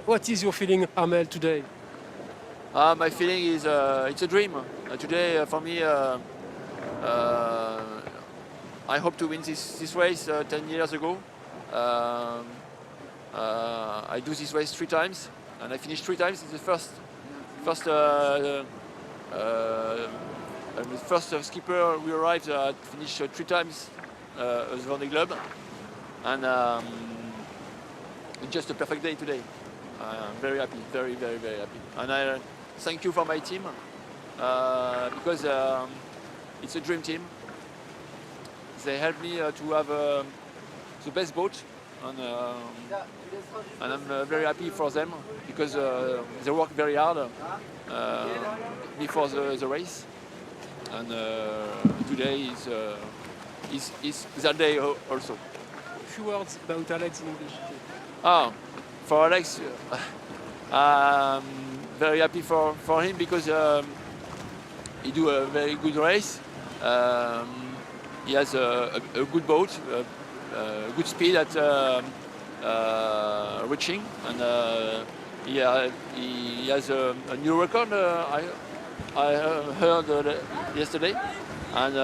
What is your feeling, Armel, today? My feeling is it's a dream. Today, for me, I hope to win this race 10 years ago. I do this race 3 times, and I finished 3 times. It's the first skipper we arrived at finished 3 times at the Vendee Globe, and it's just a perfect day today. I'm very happy, very, very, very happy. And I thank you for my team because it's a dream team. They helped me to have the best boat, and I'm very happy for them because they work very hard before the race. And today is that day also. A few words about Alex in English. For Alex, I'm very happy for him because he do a very good race. He has a good boat, good speed at reaching, and he has a new record. I heard yesterday, and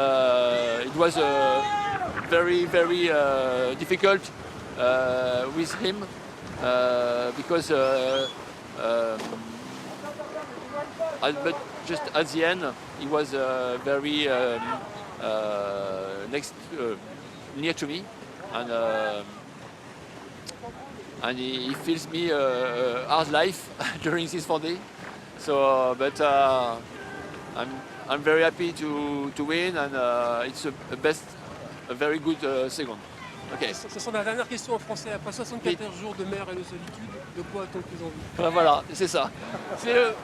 it was very, very difficult with him because but just at the end he was very near to me, and he feels me hard life during this 4 day. So, but I'm very happy to win, and it's a very good second. Okay. Ce sera la dernière question en français. Après 74 jours de mer et de solitude, de quoi a-t-on plus envie? Voilà, c'est ça. C'est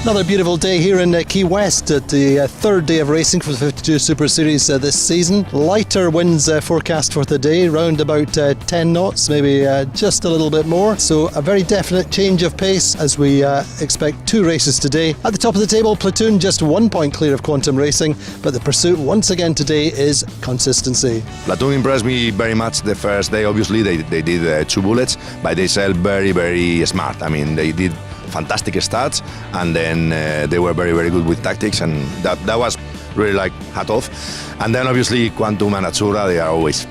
Another beautiful day here in Key West at the third day of racing for the 52 Super Series this season. Lighter winds forecast for the day, round about 10 knots, maybe just a little bit more. So a very definite change of pace as we expect 2 races today. At the top of the table, Platoon just 1 point clear of Quantum Racing, but the pursuit once again today is consistency. Platoon impressed me very much the first day. Obviously they did 2 bullets, but they sailed very, very smart. I mean, they did fantastic stats, and then they were very, very good with tactics, and that was really like hat off. And then obviously Quantum and Azzurra, they are always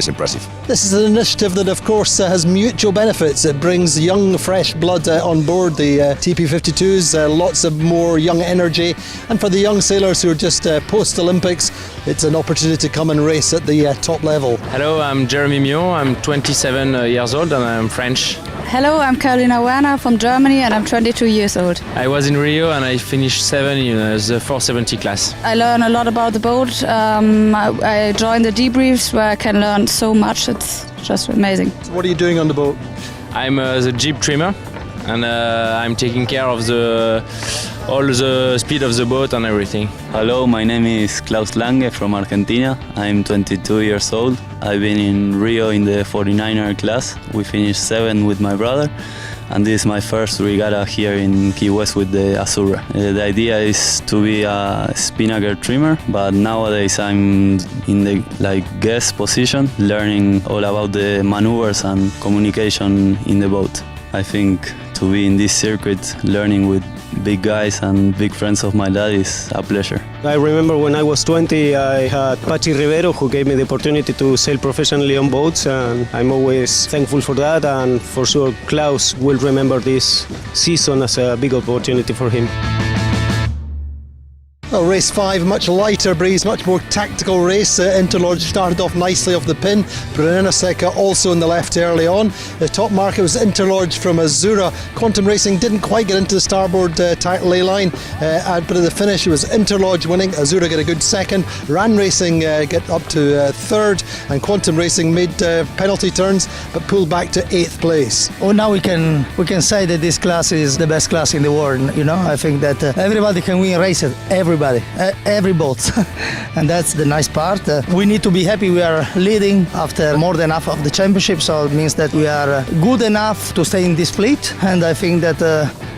impressive. This is an initiative that of course has mutual benefits. It brings young fresh blood on board the TP52s, lots of more young energy, and for the young sailors who are just post-Olympics, it's an opportunity to come and race at the top level. Hello, I'm Jeremy Beyou, I'm 27 years old and I'm French. Hello, I'm Carolina Werner from Germany and I'm 22 years old. I was in Rio and I finished 7 in the 470 class. I learn a lot about the boat. I join the debriefs where I can learn so much. It's just amazing. What are you doing on the boat? I'm the jib trimmer and I'm taking care of all the speed of the boat and everything. Hello, my name is Klaus Lange from Argentina. I'm 22 years old. I've been in Rio in the 49er class. We finished 7th with my brother. And this is my first regatta here in Key West with the Azura. The idea is to be a spinnaker trimmer, but nowadays I'm in the guest position, learning all about the maneuvers and communication in the boat. I think to be in this circuit, learning with big guys and big friends of my dad is a pleasure. I remember when I was 20, I had Pachi Rivero who gave me the opportunity to sail professionally on boats, and I'm always thankful for that, and for sure Klaus will remember this season as a big opportunity for him. Well, race 5, much lighter breeze, much more tactical race. Interlodge started off nicely off the pin. Brunella Seca also in the left early on. The top marker was Interlodge from Azura. Quantum Racing didn't quite get into the starboard lay line, but at the finish it was Interlodge winning. Azura get a good second. Ran Racing get up to third, and Quantum Racing made penalty turns but pulled back to 8th place. Oh, now we can say that this class is the best class in the world. You know, I think that everybody can win races. Every boat. And that's the nice part. We need to be happy we are leading after more than half of the championship, so it means that we are good enough to stay in this fleet, and I think that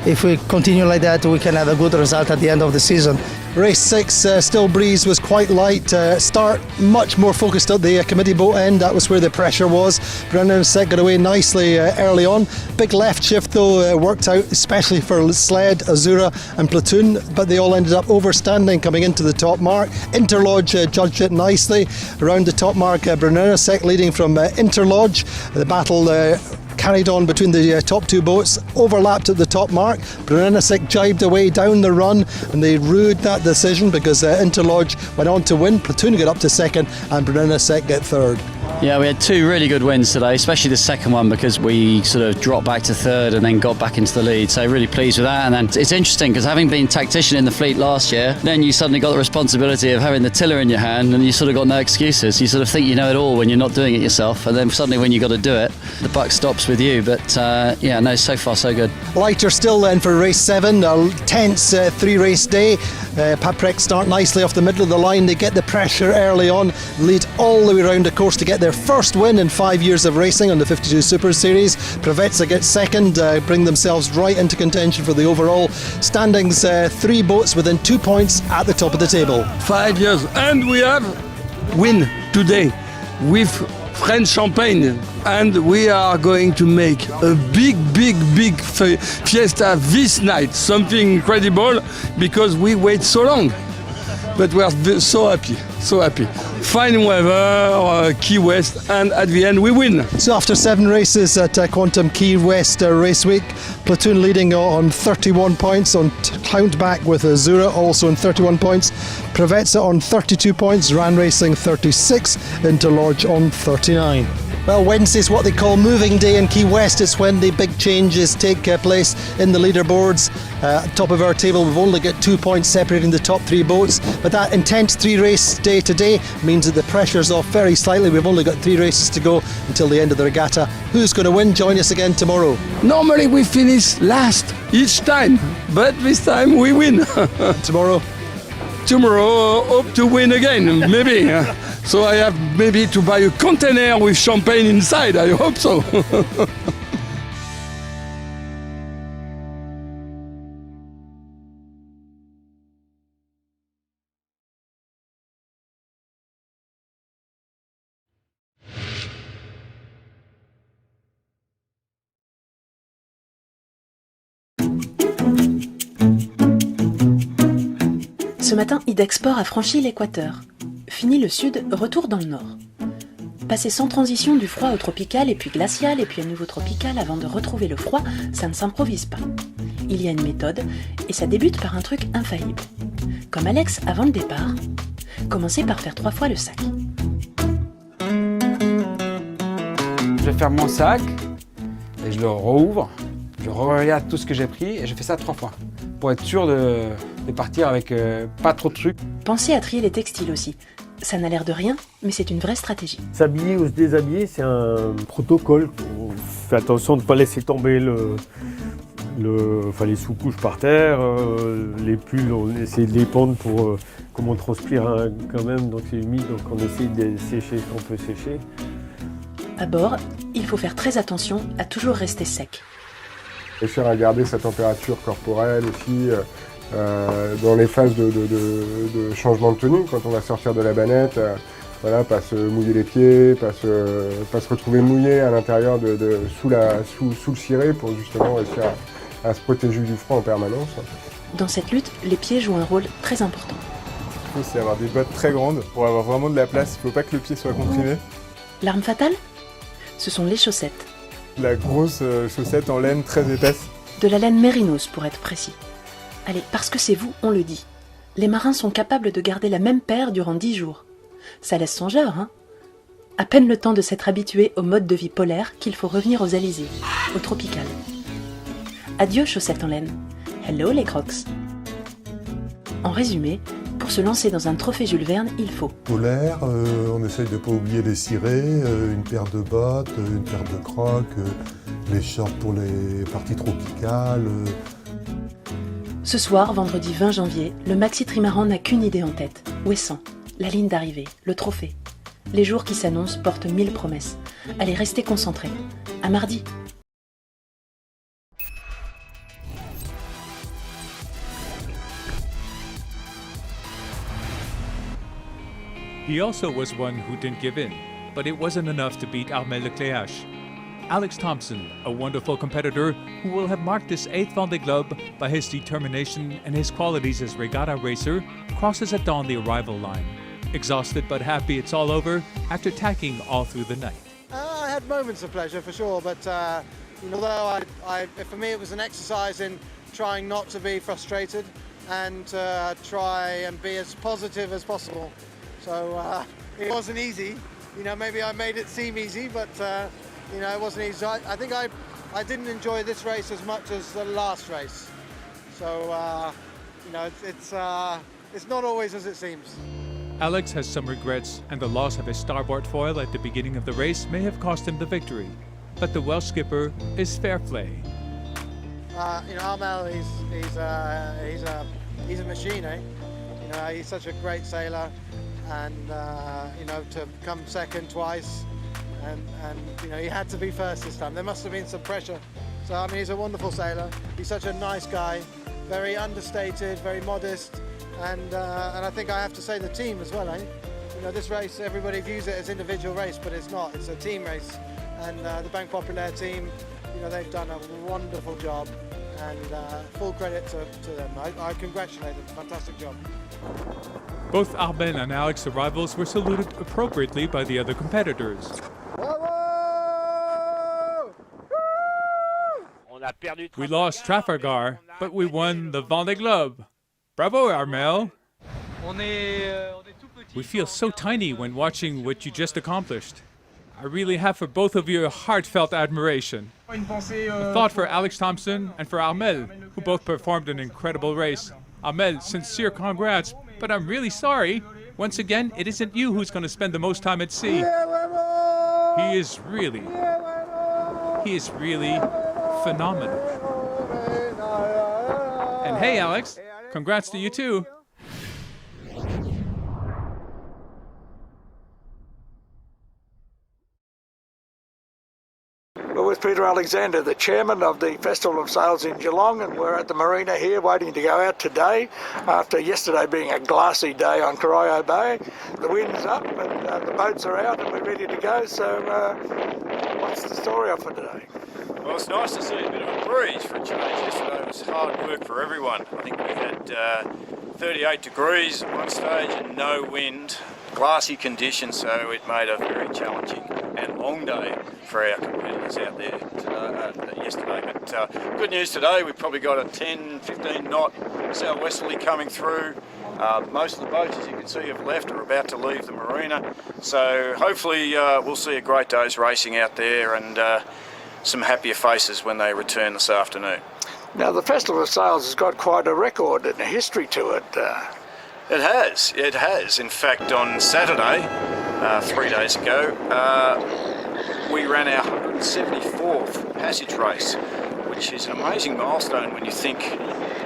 if we continue like that we can have a good result at the end of the season. Race 6, still breeze was quite light. Start much more focused at the committee boat end. That was where the pressure was. Brennan Set got away nicely early on. Big left shift though worked out, especially for Sled, Azura and Platoon, but they all ended up overstanding coming into the top mark. Interlodge judged it nicely. Around the top mark, Brennan Set leading from Interlodge. The battle carried on between the top two boats, overlapped at the top mark. Brunellasek jibed away down the run, and they rued that decision because Interlodge went on to win. Platoon got up to second and Brunellasek get third. Yeah, we had two really good wins today, especially the second one because we sort of dropped back to third and then got back into the lead. So really pleased with that. And then it's interesting because having been tactician in the fleet last year, then you suddenly got the responsibility of having the tiller in your hand and you sort of got no excuses. You sort of think you know it all when you're not doing it yourself, and then suddenly when you got to do it, the buck stops with you. But yeah, no, so far so good. Lighter still then for race 7, a tense 3-race day. Paprec start nicely off the middle of the line. They get the pressure early on, lead all the way around the course to get their first win in 5 years of racing on the 52 Super Series. Pravetsa gets second, bring themselves right into contention for the overall standings. 3 boats within 2 points at the top of the table. 5 years, and we have win today with French champagne, and we are going to make a big fiesta this night, something incredible because we wait so long, but we are so happy. Fine weather, Key West, and at the end we win. So after 7 races at Quantum Key West Race Week, Platoon leading on 31 points, on count back with Azura also on 31 points, Pravetsa on 32 points, Ran Racing 36, Interlodge on 39. Well, Wednesday's what they call moving day in Key West. It's when the big changes take place in the leaderboards. Top of our table, we've only got 2 points separating the top 3 boats, but that intense 3-race day today means that the pressure's off very slightly. We've only got 3 races to go until the end of the regatta. Who's going to win? Join us again tomorrow. Normally we finish last each time, but this time we win. Tomorrow hope to win again, maybe. So I have maybe to buy a container with champagne inside, I hope so. Ce matin, Idexport a franchi l'équateur. Fini le sud, retour dans le nord. Passer sans transition du froid au tropical, et puis glacial, et puis à nouveau tropical avant de retrouver le froid, ça ne s'improvise pas. Il y a une méthode, et ça débute par un truc infaillible. Comme Alex avant le départ, commencez par faire 3 fois le sac. Je vais faire mon sac, et je le rouvre, je regarde tout ce que j'ai pris et je fais ça 3 fois pour être sûr de partir avec pas trop de trucs. Pensez à trier les textiles aussi. Ça n'a l'air de rien, mais c'est une vraie stratégie. S'habiller ou se déshabiller, c'est un protocole. On fait attention de ne pas laisser tomber les sous-couches par terre. Les pulls, on essaie de les pendre pour comme on transpire quand même, donc c'est humide, donc on essaie de les sécher quand on peut sécher. À bord, il faut faire très attention à toujours rester sec. Réussir à garder sa température corporelle aussi dans les phases de changement de tenue, quand on va sortir de la bannette, voilà, pas se mouiller les pieds, pas se retrouver mouillé à l'intérieur sous le ciré pour justement réussir à se protéger du froid en permanence. Dans cette lutte, les pieds jouent un rôle très important. Il faut avoir des bottes très grandes pour avoir vraiment de la place, il ne faut pas que le pied soit comprimé. L'arme fatale ? Ce sont les chaussettes. La grosse chaussette en laine très épaisse. De la laine mérinos pour être précis. Allez, parce que c'est vous, on le dit. Les marins sont capables de garder la même paire durant 10 jours. Ça laisse songeur, hein ? À peine le temps de s'être habitué au mode de vie polaire qu'il faut revenir aux alizés, au tropical. Adieu chaussettes en laine. Hello les crocs. En résumé, pour se lancer dans un trophée Jules Verne, il faut polaire, on essaye de ne pas oublier les cirés, une paire de bottes, une paire de crocs, les shorts pour les parties tropicales. Ce soir, vendredi 20 janvier, le maxi trimaran n'a qu'une idée en tête. Ouessant, la ligne d'arrivée, le trophée. Les jours qui s'annoncent portent 1000 promesses. Allez, restez concentrés. À mardi. He also was one who didn't give in, but it wasn't enough to beat Armel Le Clearc'h. Alex Thompson, a wonderful competitor who will have marked this 8th Vendee Globe by his determination and his qualities as regatta racer, crosses at dawn the arrival line. Exhausted but happy it's all over after tacking all through the night. I had moments of pleasure for sure, but although for me it was an exercise in trying not to be frustrated and try and be as positive as possible. So it wasn't easy. Maybe I made it seem easy, but it wasn't easy. I think I didn't enjoy this race as much as the last race. So it's not always as it seems. Alex has some regrets, and the loss of his starboard foil at the beginning of the race may have cost him the victory. But the Welsh skipper is fair play. Armel, he's a machine, eh? He's such a great sailor, and to come second twice, and he had to be first this time. There must have been some pressure. So he's a wonderful sailor. He's such a nice guy, very understated, very modest, and I think I have to say the team as well, eh? This race, everybody views it as individual race, but it's not. It's a team race, and the Banque Populaire team, they've done a wonderful job, and full credit to them. I congratulate them. Fantastic job. Both Arben and Alex's arrivals were saluted appropriately by the other competitors. We lost Trafalgar, but we won the Vendee Globe. Bravo, Armel! We feel so tiny when watching what you just accomplished. I really have for both of you a heartfelt admiration. A thought for Alex Thompson and for Armel, who both performed an incredible race. Armel, sincere congrats, but I'm really sorry. Once again, it isn't you who's going to spend the most time at sea. He is really phenomenal. And hey, Alex, congrats to you too. Well, with Peter Alexander, the chairman of the Festival of Sails in Geelong, and we're at the marina here waiting to go out today after yesterday being a glassy day on Corio Bay. The wind's up and the boats are out and we're ready to go, so what's the story up for today? Well, it's nice to see a bit of a breeze for a change. Yesterday was hard work for everyone. I think we had 38 degrees at one stage and no wind, glassy conditions, so it made a very challenging and long day for our competitors out there yesterday. But good news today, we've probably got a 10-15 knot southwesterly coming through. Most of the boats, as you can see, have left or are about to leave the marina. So hopefully we'll see a great day's racing out there, and some happier faces when they return this afternoon. Now, the Festival of Sails has got quite a record and a history to it. It has. In fact, on Saturday, 3 days ago, we ran our 174th passage race, which is an amazing milestone when you think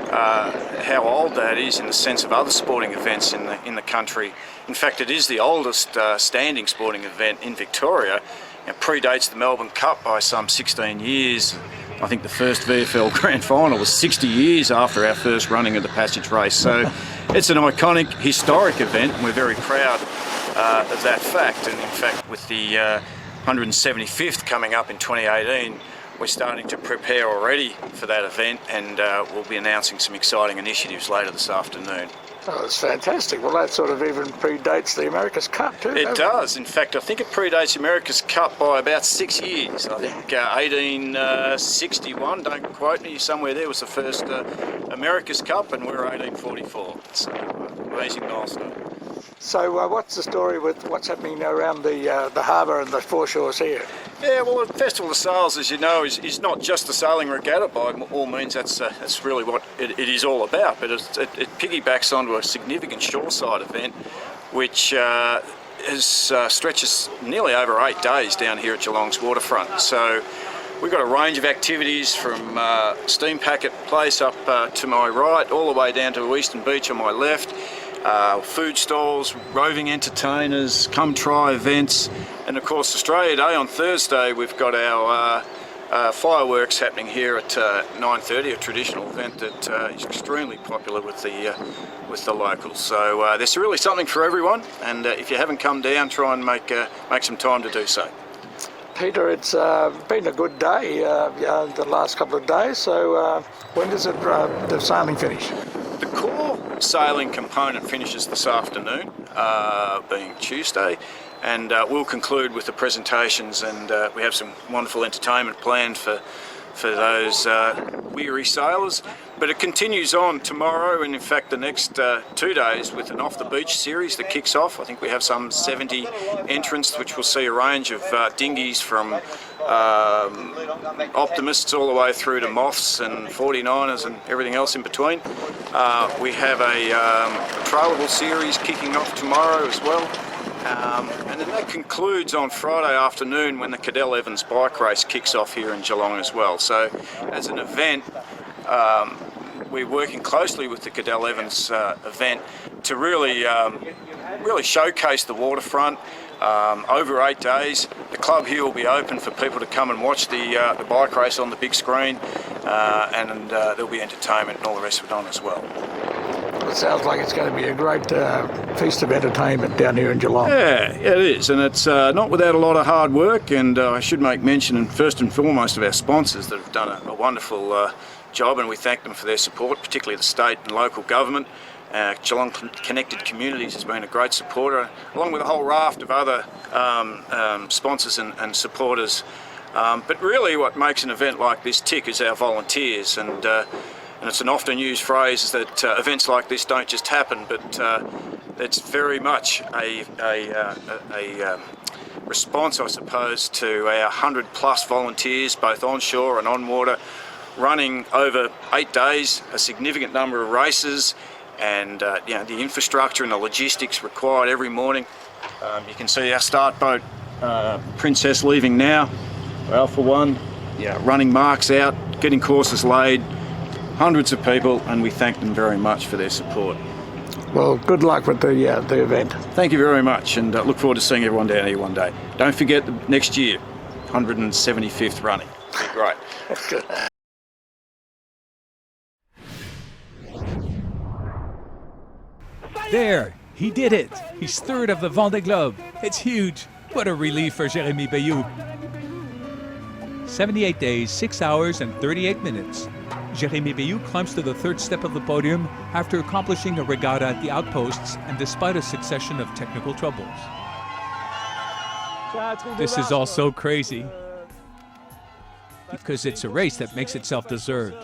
how old that is in the sense of other sporting events in the country. In fact, it is the oldest standing sporting event in Victoria. It predates the Melbourne Cup by some 16 years. I think the first VFL Grand Final was 60 years after our first running of the passage race. So it's an iconic, historic event, and we're very proud of that fact. And in fact, with the 175th coming up in 2018, we're starting to prepare already for that event, and we'll be announcing some exciting initiatives later this afternoon. Oh, that's fantastic. Well, that sort of even predates the America's Cup too. It does. In fact, I think it predates the America's Cup by about 6 years. I think 1861, don't quote me, somewhere there was the first America's Cup, and we're 1844. So, amazing milestone. So what's the story with what's happening around the harbour and the foreshores here? Yeah, well, the Festival of Sails, as you know, is not just a sailing regatta by all means. That's really what it is all about. But it piggybacks onto a significant shoreside event, which stretches nearly over 8 days down here at Geelong's waterfront. So we've got a range of activities from Steam Packet Place up to my right, all the way down to Eastern Beach on my left. Food stalls, roving entertainers, come try events, and of course Australia Day on Thursday we've got our fireworks happening here at 9:30, a traditional event that is extremely popular with the locals. So there's really something for everyone, and if you haven't come down, try and make some time to do so. Peter, it's been a good day the last couple of days, so when does the sailing finish? The core sailing component finishes this afternoon, being Tuesday, and we'll conclude with the presentations, and we have some wonderful entertainment planned for those weary sailors. But it continues on tomorrow, and in fact the next 2 days with an Off the Beach series that kicks off. I think we have some 70 entrants, which will see a range of dinghies from optimists all the way through to moths and 49ers and everything else in between. We have a trailable series kicking off tomorrow as well. And then that concludes on Friday afternoon when the Cadell Evans bike race kicks off here in Geelong as well. So as an event, we're working closely with the Cadell Evans event to really showcase the waterfront. Over 8 days, the club here will be open for people to come and watch the bike race on the big screen, and there'll be entertainment and all the rest of it on as well. It sounds like it's going to be a great feast of entertainment down here in Geelong. Yeah, it is, and it's not without a lot of hard work, and I should make mention, and first and foremost, of our sponsors that have done a wonderful job, and we thank them for their support, particularly the state and local government. Geelong Connected Communities has been a great supporter, along with a whole raft of other sponsors and supporters. But really what makes an event like this tick is our volunteers, and it's an often used phrase that events like this don't just happen, but it's very much a response, I suppose, to our 100+ volunteers, both onshore and on water, running over 8 days, a significant number of races, and the infrastructure and the logistics required every morning. You can see our start boat, Princess, leaving now, Alpha 1, running marks out, getting courses laid, hundreds of people, and we thank them very much for their support. Well, good luck with the event. Thank you very much, and look forward to seeing everyone down here one day. Don't forget the next year, 175th running. Great. Good. There, he did it. He's third of the Vendee Globe. It's huge. What a relief for Jeremy Beyou. 78 days, 6 hours and 38 minutes. Jeremy Beyou climbs to the third step of the podium after accomplishing a regatta at the outposts and despite a succession of technical troubles. This is all so crazy because it's a race that makes itself deserved.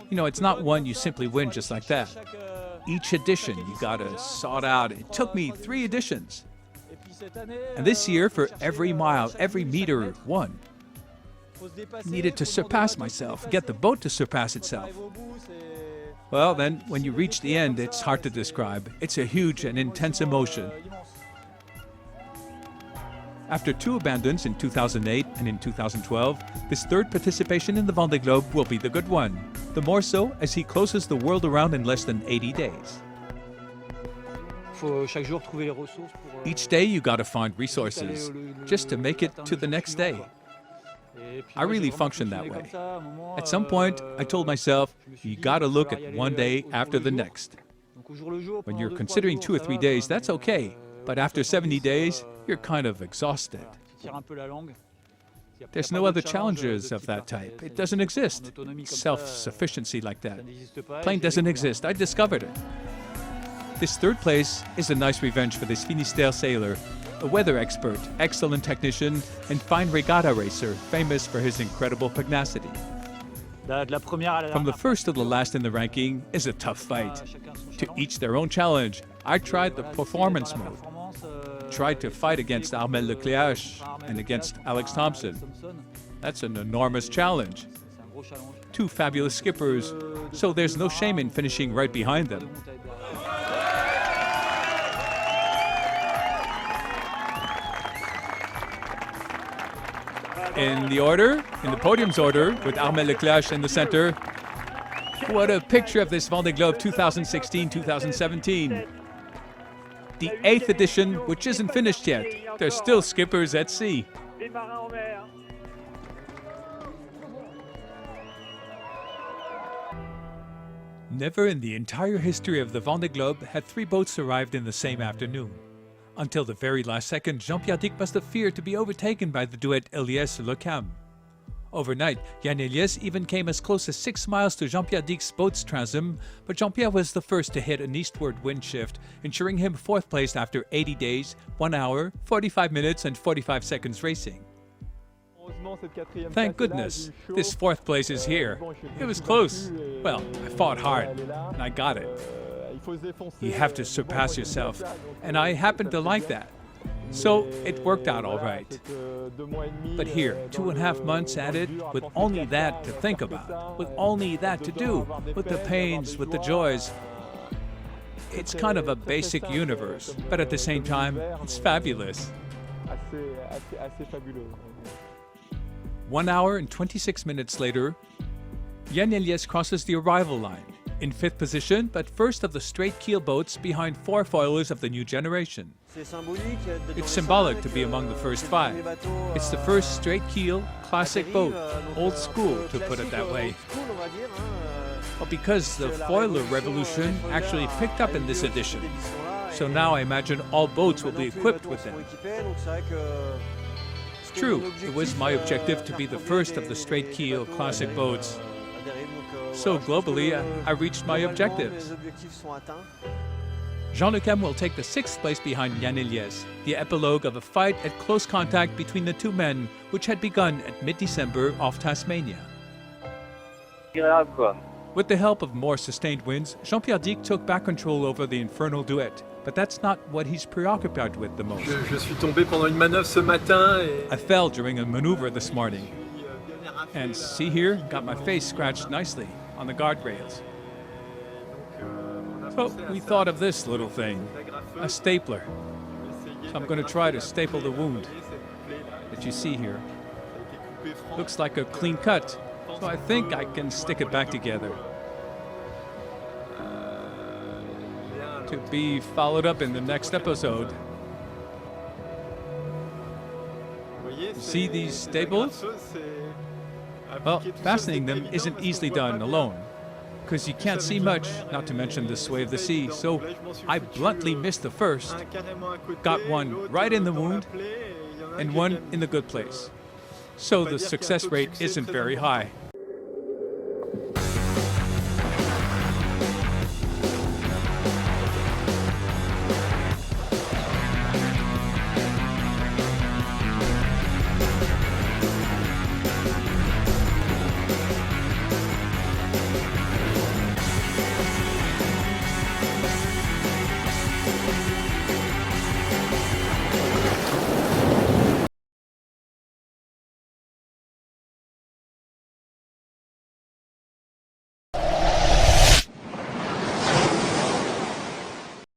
You know, it's not one you simply win just like that. Each edition you gotta sort out. It took me 3 editions. And this year, for every mile, every meter won. Needed to surpass myself, get the boat to surpass itself. Well, then, when you reach the end, it's hard to describe. It's a huge and intense emotion. After 2 abandons in 2008 and in 2012, this third participation in the Vendee Globe will be the good one. The more so as he closes the world around in less than 80 days. Each day you gotta find resources just to make it to the next day. I really function that way. At some point, I told myself, you gotta look at one day after the next. When you're considering 2 or 3 days, that's okay. But after 70 days, you're kind of exhausted. There's no other challenges of that type. It doesn't exist. Self-sufficiency like that. Plain doesn't exist. I discovered it. This third place is a nice revenge for this Finistère sailor, a weather expert, excellent technician, and fine regatta racer, famous for his incredible pugnacity. From the first to the last in the ranking is a tough fight. To each their own challenge. I tried the performance mode. Tried to fight against Armel Le Clearc'h and against Alex Thompson. That's an enormous challenge. 2 fabulous skippers, so there's no shame in finishing right behind them. In the podium's order, with Armel Le Clearc'h in the center. What a picture of this Vendee Globe 2016-2017. The 8th edition, which isn't finished yet. There's still skippers at sea. Never in the entire history of the Vendee Globe had 3 boats arrived in the same afternoon. Until the very last second, Jean-Pierre Dick must have feared to be overtaken by the duet Elies-Le Cam. Overnight, Yamm Elies even came as close as 6 miles to Jean-Pierre Dick's boat's transom, but Jean-Pierre was the first to hit an eastward wind shift, ensuring him 4th place after 80 days, 1 hour, 45 minutes and 45 seconds racing. Thank goodness, this 4th place is here. It was close. Well, I fought hard, and I got it. You have to surpass yourself, and I happen to like that. So it worked out all right. But here, 2.5 months at it, with only that to think about, with only that to do, with the pains, with the joys. It's kind of a basic universe, but at the same time, it's fabulous. 1 hour and 26 minutes later, Yamm Elies crosses the arrival line, in 5th position, but first of the straight keel boats behind 4 foilers of the new generation. It's symbolic to be among the first 5. It's the first straight keel, classic boat, old school to put it that way. But because the foiler revolution actually picked up in this edition, so now I imagine all boats will be equipped with them. It's true, it was my objective to be the first of the straight keel, classic boats. So globally, I reached my objectives. Jean Le Cam will take the 6th place behind Yamm Elies, the epilogue of a fight at close contact between the 2 men, which had begun at mid-December off Tasmania. With the help of more sustained winds, Jean-Pierre Dick took back control over the infernal duet, but that's not what he's preoccupied with the most. Je suis tombé pendant une manœuvre ce matin et... I fell during a maneuver this morning. And see here, got my face scratched nicely on the guardrails. So we thought of this little thing, a stapler. So I'm going to try to staple the wound that you see here. Looks like a clean cut, so I think I can stick it back together. To be followed up in the next episode. See these staples? Well, fastening them isn't easily done alone, because you can't see much, not to mention the sway of the sea, so I bluntly missed the first, got one right in the wound, and one in the good place. So the success rate isn't very high.